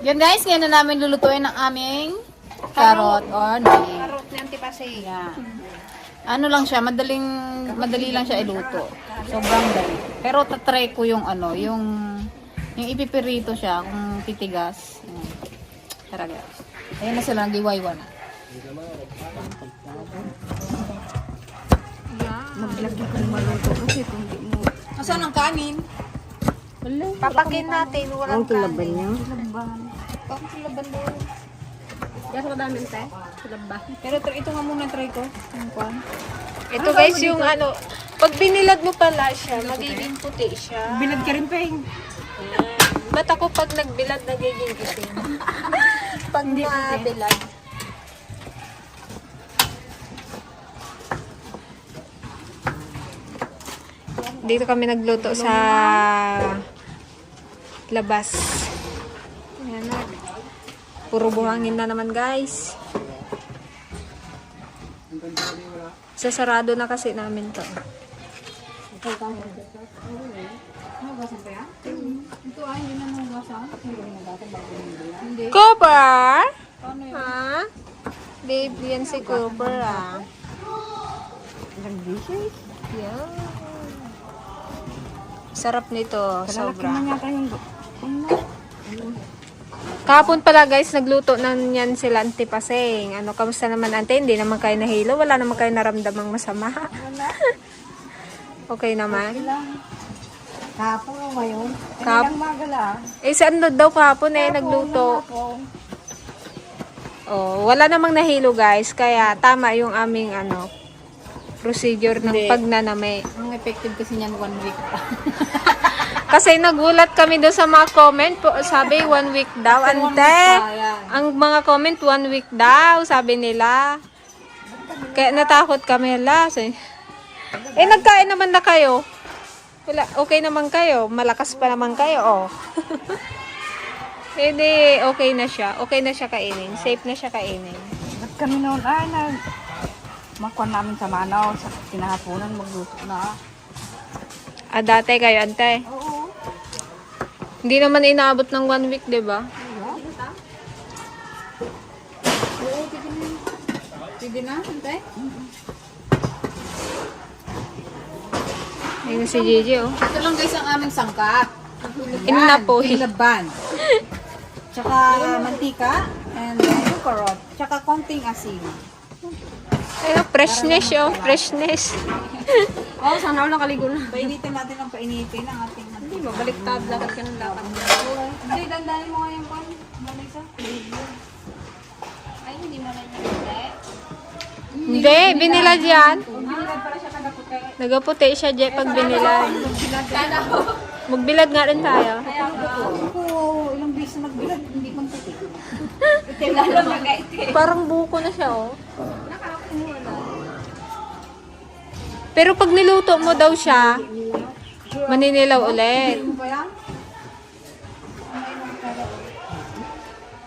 Yan guys, ngayon na namin lulutuin ang aming carrot or nai. Karot na antipasay. Yan. Ano lang siya, madali lang siya iluto. Sobrang dali. Pero tatry ko yung yung ipipirito siya kung titigas. Yan. Tara guys. Ayan na sila, nag-iwaiwa na. Maglagay ka ng maluto kasi kung di mo. Asan ang kanin? Papakin natin, walang kanin. niya? Ang laban doon. Kaya sa madaming te, laban. Pero ito nga muna try ko. Yung kwan. Ito guys yung pag binilad mo pala siya, magiging puti siya. Bilad ka rin, Peng. Ba't ako pag nagbilad nagiging itim? Pag nabilad. Dito kami nagluto sa labas. Ayan na. Puro buhangin na naman guys. Sasarado na kasi namin to. Cooper? Ha? Babe, yan si Cooper ah. Yeah. Sarap nito, sobra. Kahapon pala guys, nagluto na yan sila Auntie Paseng. Kamusta naman ante? Hindi naman kayo nahilo? Wala naman kayo naramdamang masama? Okay naman? Kahapon o ngayon? Magala. Saan daw kahapon nagluto? Oh, wala namang nahilo guys, kaya tama yung aming procedure ng pagnanami. Ang effective kasi niyan 1 week pa. Kasi nagulat kami doon sa mga comment po, sabi 1 week daw, ante. Ang mga comment 1 week daw, sabi nila. Kaya natakot kami la. Nagkain naman na kayo. Wala, okay naman kayo, malakas pa naman kayo, oh. Okay na siya. Okay na siya kainin. Safe na siya kainin. Ba't kami noon makuha namin sa Manaw, sa kinahaponan, magluto na. Dati kayo, ante. Oo. Hindi naman inaabot ng 1 week, di ba? Oo, sige na, antay. Ayun si Gigi, oh. Ito lang guys ang aming sangkap. Inapoy. Laban. Tsaka mantika, and then yung carrot. Tsaka konting asin. Ayun, freshness, oh. Freshness. Sana wala kaligo na. Painitin natin ang painitin ang ating Hindi mo, baliktad. Lakad ka ng lakad. Hindi, dandanin mo nga yung pan. Malisa. Ay, hindi mo na yung Hindi, binilad yan. binilad pala siya tagaputi. Nagaputi siya, Je, pag binilad. Magbilad nga rin tayo. Kaya ako, ilang beses na nagbilad, hindi pang puti. Parang buko na siya, oh. Pero pag niluto mo daw siya, maninilaw ulit. Ano ba yan?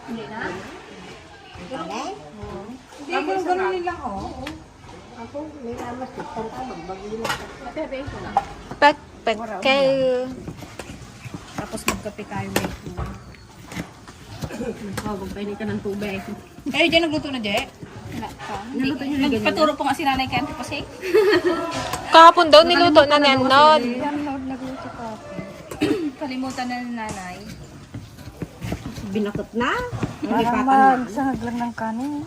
Hindi na? Hindi, ganun lang, oh. Pek kayo. Tapos magkape tayo, wait. Magpainit ka ng tubig. Eh, dyan nagluto na, Je? Naluto niyo na ganyan. Nagpaturo po nga si nanay kay Auntie Paseng. Kahapon daw niluto na niyan nun. Nagluto ka. Kalimutan na ni nanay. Binakot na? Parang magsangag lang ng kanin.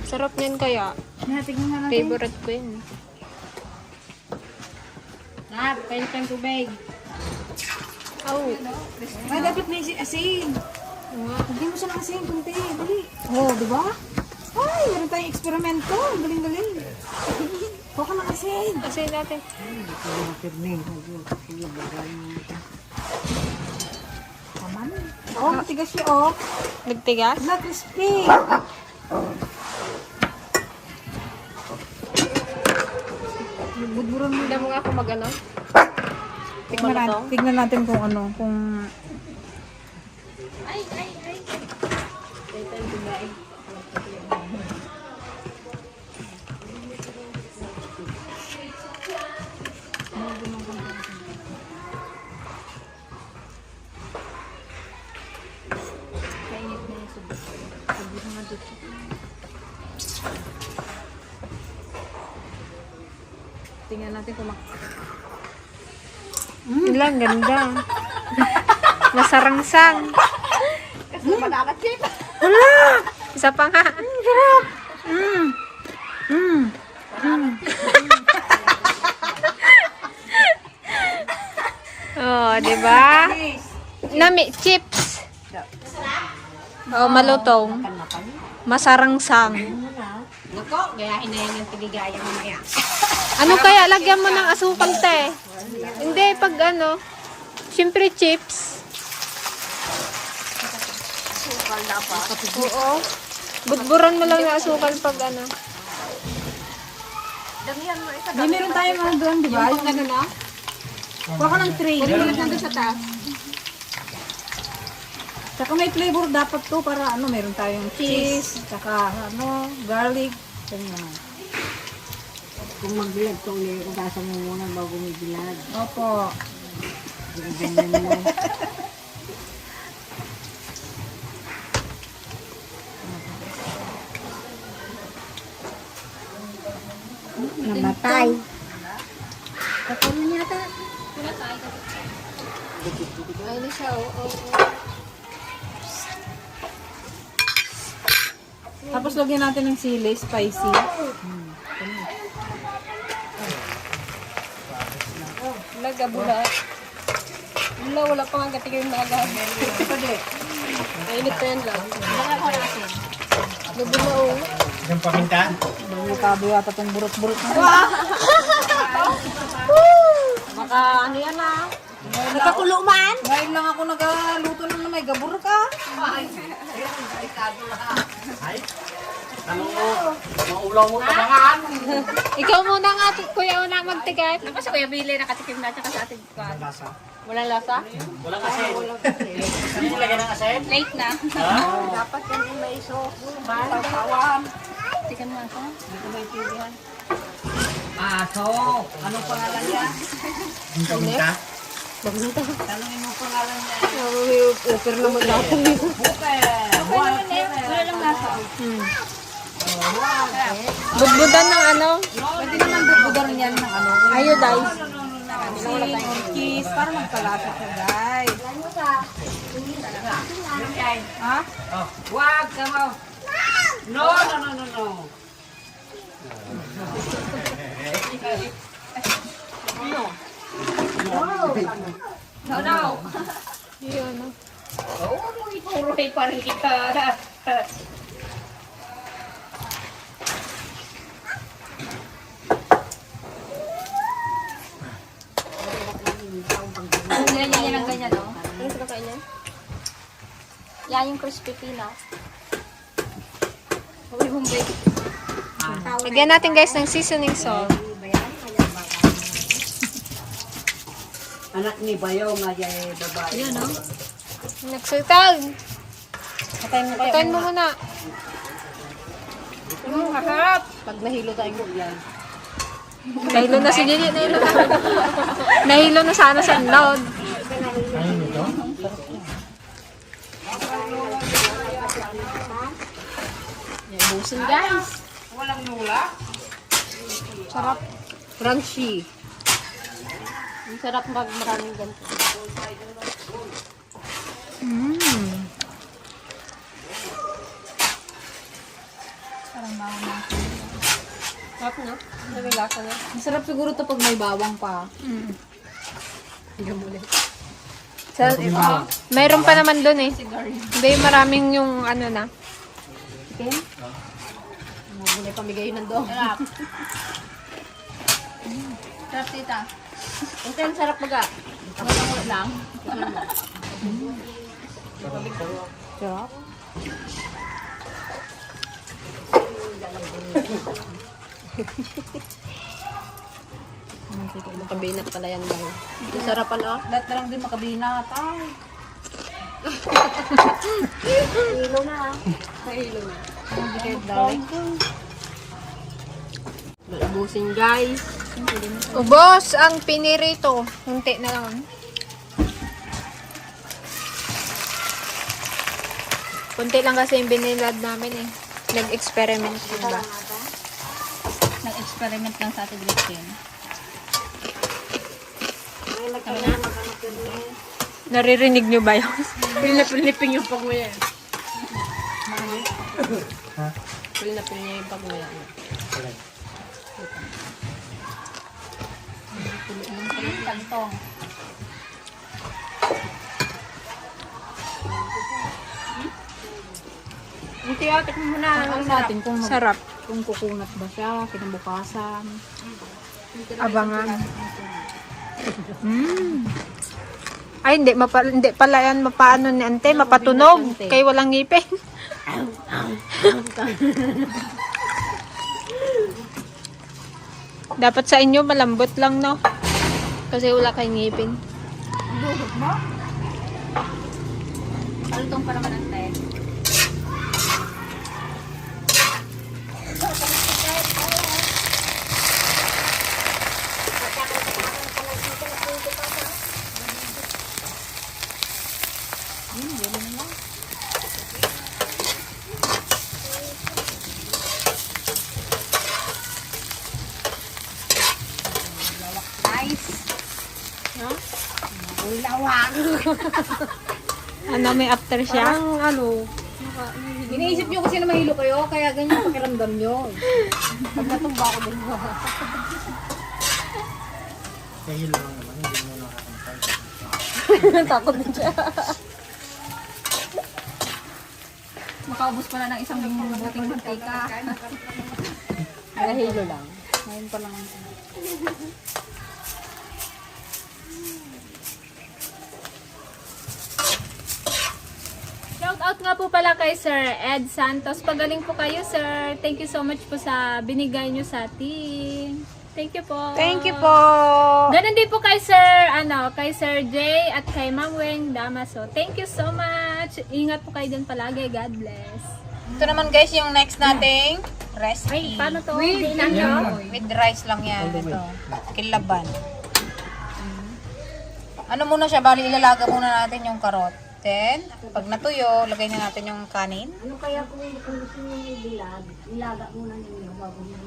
Sarap niyan kaya. Natignan nga natin. Favorite ko yun. Painit ng tubig. Oh. Ay, dapat may asin. Hindi mo siya ng asin, kunti. Dali. Oo, di ba? Ay, meron tayong eksperimento. Galing-galing. Huwag ka ng asin. Kasi natin. Sige, bagay. Oh, matigas siya, oh. Nagtigas? Na crispy. Budburan mo. Hindi mo nga ako mag-ano. Tignan natin kung ano, kung... Tingnan natin kung Ilang ganda. Masarangsang. kasi malakachip. Isa pa nga. Oh, di ba? Nami chips. Oh, malutong. Masarangsang. Nako, gayahin na yan yung piligaya mamaya. Ano kaya lagyan mo ng asukal, te? Hindi pag ano. Siyempre chips. Sukal dapat. Oo. Budburan mo lang ng asukal pag ano. Damihan mo isa. May meron tayo mga doon, di ba? Yung ano na? Kuha ka ng tray. Pwede mo lang nandun sa taas. Tsaka may flavor dapat to para ano, meron tayong cheese, tsaka ano, garlic. Ganyan. Kung magbilad to, ugasan mo muna bago may bilad. Opo. Ganyan mo. Namatay. Kapag yata. Ano siya, oo. Tapos lagyan natin ng sili, spicy. Nagabula. Wala pa nga gatigay na agad. Pwede. Mainit pa yan lang. Nabula o. Yung paminta? Delikado yata itong burot-burot na. Baka ano yan ah. Nakakulo man? Ngayon lang ako nagaluto na may gabur ka. Ano mo? Maulaw mo tabangan. Ikaw muna nga, kuya, una magtigay. Ano ba sa Kuya Billy nakatikim na tsaka sa atin? Lasa. Walang lasa? Walang asin. Ano yung lagyan ng asin? Late na. Ha? Dapat yan yung may sauce. Sasawan. Tikan mo ako. Aso. Anong pangalan niya? Yung paminta? Tanungin mo pangalan niya. Upir na mag-lasa. Wala lang lasa. Budbudan ng ano? Pwede naman bubudar niyan ng ano. Iodize. Cheese. Para magkalasa siya, guys. Ha? Wag ka mo. No, no, no, no, no. Yun, no? Puruhay pa rin kita. Ganyan ang ganyan, no? Ano sa kakain yan? Yan yung crispy peanut. Lagyan natin guys ng seasoning salt. Anak ni Bayaw nga yung babae. Yan, no? Nagsutag. Patayin mo kayo. Patayin mo muna. Masarap. Pag nahilo tayo yan. Nahilo na si Jenny. Nahilo na. Nahilo na sana sa loud. Ayun ito? Busin, guys. Walang nula. Sarap. Crunchy. Ang sarap pag maraming ganito. Sarap, no? May lasa na. Masarap siguro to pag may bawang pa. Mayroon pa naman doon eh. Hindi, maraming yung ano na. Mabunay pamigay yun nandun. Sarap. Sarap, tita. Ito yung sarap baga. Malamot lang. Sarap. Makabinat pala yan, guys. Masarapan, oh. Lahat na lang din makabinat. Ay. Hindi kayo dali. Ubusin, guys. Ubos ang pinirito. Hunti na lang. Kunti lang kasi yung binilad namin eh. Nag-experiment ba? Nag-experiment lang sa ating Gretchen. Naririnig nyo ba yun? Pilipin yung pagmuya. Ha? Pilipin niya yung pagmuya. Alay. Kantong. Antibiotic mo muna. Ano natin kung, Sarap. kung kukunat ba siya, kinabukasan. Abangan. Ay, hindi. Hindi pala yan mapaano ni ante. Mapatunog. Kaya walang ngipin. Dapat sa inyo malambot lang, no? Kasi wala kayong ngipin. Palutong pa naman ang tayo. Ano, may after siya? Ano, iniisip nyo kasi na mahilo kayo, kaya ganyan pakiramdam nyo. Pag natumba ako din mo. Kaya lang naman, hindi mo nakakantay. Takot din siya. Makaubos pala ng isang buting mantika. Nahilo lang. Ngayon pa lang. Shout out nga po pala kay Sir Ed Santos. Pagaling po kayo, sir. Thank you so much po sa binigay nyo sa atin. Thank you po. Thank you po. Ganun din po kay Sir Jay at kay Ma'am Weng Damaso. Thank you so much. Ingat po kayo din palagi. God bless. Ito naman guys yung next nating recipe. Paano to? Dinan nyo? With rice lang yan. Ito. Kilaban. Ano muna siya? Bali ilalaga muna natin yung karot. Then, pag natuyo, lagay na natin yung kanin. Ano kaya kung gusto niyo ibilag, ilaga muna ninyo bago niyo.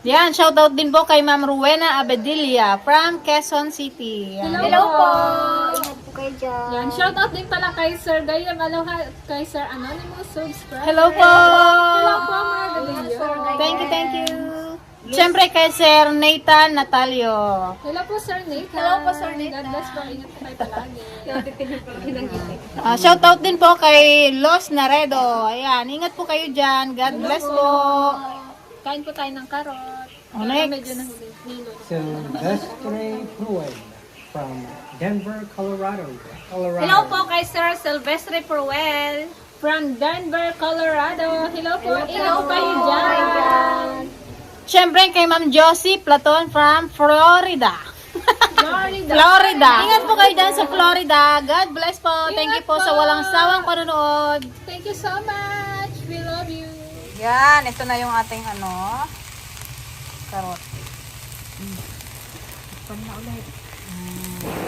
Yan, shoutout din po kay Ma'am Rowena Abedilla from Quezon City. Yan. Hello po. Ingat po kayo dyan. Yan, shout out din pala kay Sir Gayam. Aloha kay Sir Anonymous Subscriber. Hello po! Hello po, mga Gadilyo. Thank you, thank you. Siyempre kay Sir Nathan Natalio. Hello po, Sir Nathan. Hello po, Sir Nathan. God bless po. Ingat po kayo palagi. Shoutout din po kay Los Naredo. Ayan, ingat po kayo dyan. God bless po. Kain po tayo ng karot. Oh, next. Medyo nahuli. Nilo. Silvestre Pruel from Denver, Colorado. Hello po kay Sir Silvestre Pruel from Denver, Colorado. Hello po. Ingat po kayo dyan. Siyempre kay Ma'am Josie Platon from Florida. Florida. Ingat po kayo dyan sa Florida. God bless po. Thank you po sa walang sawang panonood. Thank you so much. We love you. Yan, ito na yung ating karot.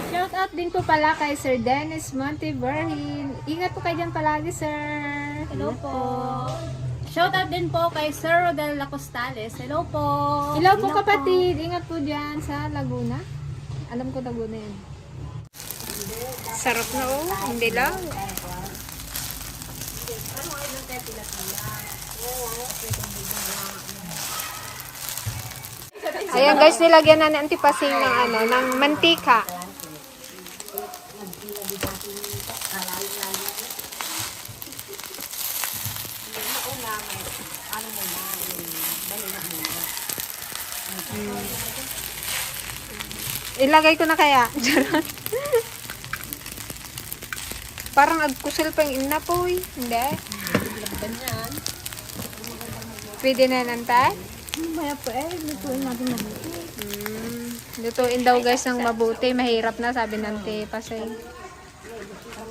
Shout out din po pala kay Sir Dennis Monteverhin. Ingat po kayo dyan palagi, sir. Hello po. Shout out din po kay Sir Rodel Lacostales. Hello po. Hello po kapatid. Ingat po dyan sa Laguna. Alam ko Laguna yan. Sarap na oh. Hindi lang. Ayan guys, nilagyan na ni Antipasing ng mantika. Ilagay ko na kaya. Parang agkusal pang ina po eh. Hindi. Pwede na nantay? Maya po lutuin natin mabuti. Lutuin daw guys ng mabuti. Mahirap na sabi ng Pasay.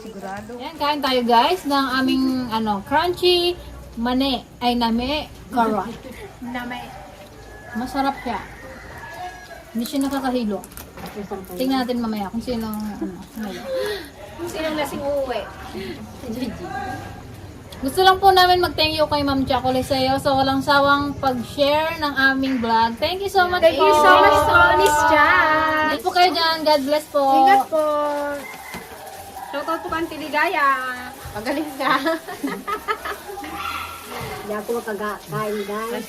Sigurado. Ayan, kain tayo guys ng aming crunchy name carrot. Masarap siya. Hindi siya nakakahilo. Tingnan natin mamaya kung sino lasing uwi? Gusto lang po namin mag-thank you kay Ma'am Chocolate sa'yo sa walang sawang pag-share ng aming vlog. Thank you so much po. Thank you so much po, Miss Jan. Ingat po kayo dyan. God bless po. Ingat po. Shoutout po kang Tiligaya. Magaling ka. Hindi ako makakain, guys.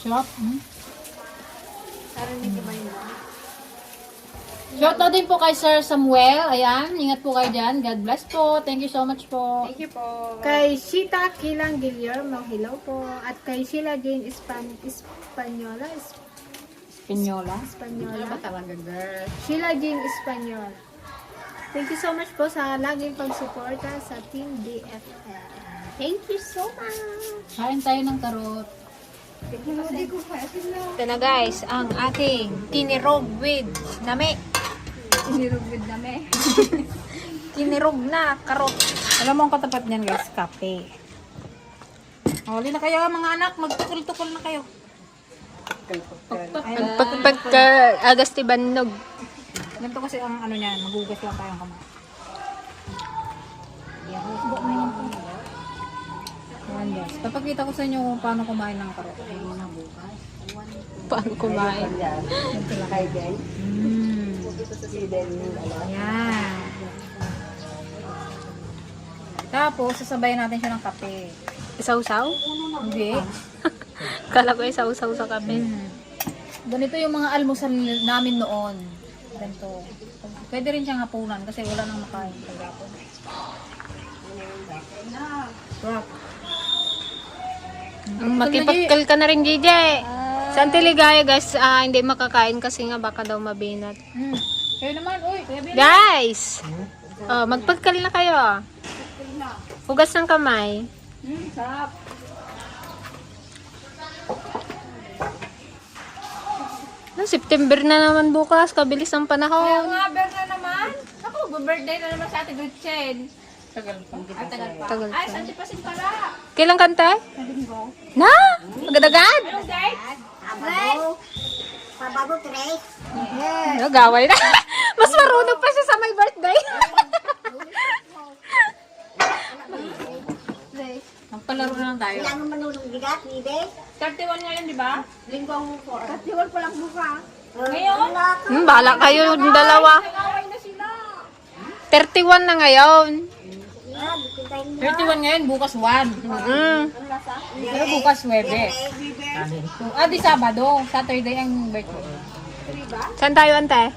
Shop. Shoutout din po kay Sir Samuel. Ayan. Ingat po kayo dyan. God bless po. Thank you so much po. Thank you po. Kay Shita Kilang Guillermo, hello po. At kay Sheila Jane Espanyola. Pinyola. Sheila Jane Espanyola. Thank you so much po sa laging pagsuporta sa Team DFL. Thank you so much. Kain tayo ng karot. Ito na guys, ang ating tinirog with name. Tinirog with name. Tinirog na karot. Alam mo ang katapat niyan guys, kape. Huli na kayo mga anak, magtukol-tukol na kayo. Pagka agas ti bannog. Ganito kasi ang niyan, magugas lang tayong kamay. Ayan guys, papakita ko sa inyo kung paano kumain ng karot. Paano kumain? Ayan. Tapos, sasabayan natin siya ng kape. Isaw-saw? Hindi. Kala ko isaw-saw sa kape. Ganito yung mga almusal namin noon. Ganito. Pwede rin siyang hapunan kasi wala nang makain kagapon. Rock. Makipagkal ka na rin, JJ. Sa Tiligaya guys, hindi makakain kasi nga baka daw mabinat. Kayo naman, uy. Kuya Ben. Guys! Oh, magpagkal na kayo. Hugas ng kamay. Sarap. September na naman bukas. Kabilis ang panahon. na naman. Ako, birthday na naman sa Ate Gretchen. Tagal pa. Tagal Ay, pa. Santi Pasin pala. Kailan kanta? Na? Agad-agad? Pabago, Trace. Gaway na. Mas marunong pa siya sa my birthday. Magpalaro na lang tayo. Kailangan manunong bigat, Nide. 31 ngayon, di ba? Linggo ang mukha. 31 pa lang buka. Ngayon? Bahala kayo yung dalawa. Nag-away na sila. 31 na ngayon. 31 ngayon, bukas 1. Pero bukas 9. Di Sabado. Saturday ang birthday. Saan tayo, ante?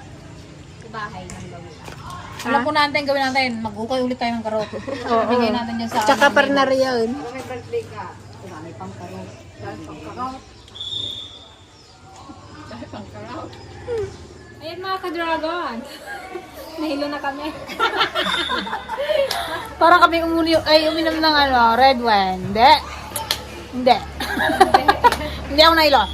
Alam po natin, gawin natin. Mag-ukay ulit tayo ng karot. Bigay natin dyan sa... Tsaka partner yun. Ayan mga ka-dragon. Nahilo na kami. Parang kami uminom ng red wine. Hindi. Hindi ako nailo.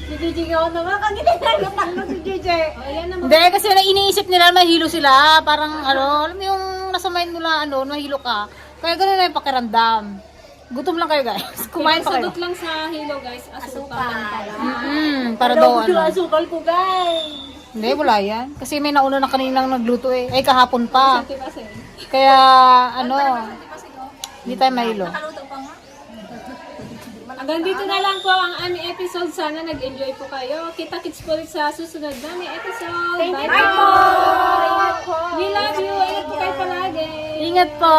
Si JJ ko naman. Kagitin na talo si JJ. Ayan naman. Hindi, kasi iniisip nila mahilo sila. Parang alam mo yung nasa mind nila, mahilo ka. Kaya gano'n na yung pakiramdam. Gutom lang kayo guys. Kumain pa kayo. Sagot lang sa hilo guys. Asukal. Para daw Asukal ko guys. Hindi, wala yan. Kasi may nauna na kaninang nagluto eh. Ay, kahapon pa. Santi Pasin. Kaya, hindi tayo mahilo. Hanggang dito na lang po ang aming episode. Sana nag-enjoy po kayo. Kita-kits po ulit sa susunod namin episode. Bye po! We love you. Ingat po kayo palagi. Ingat po!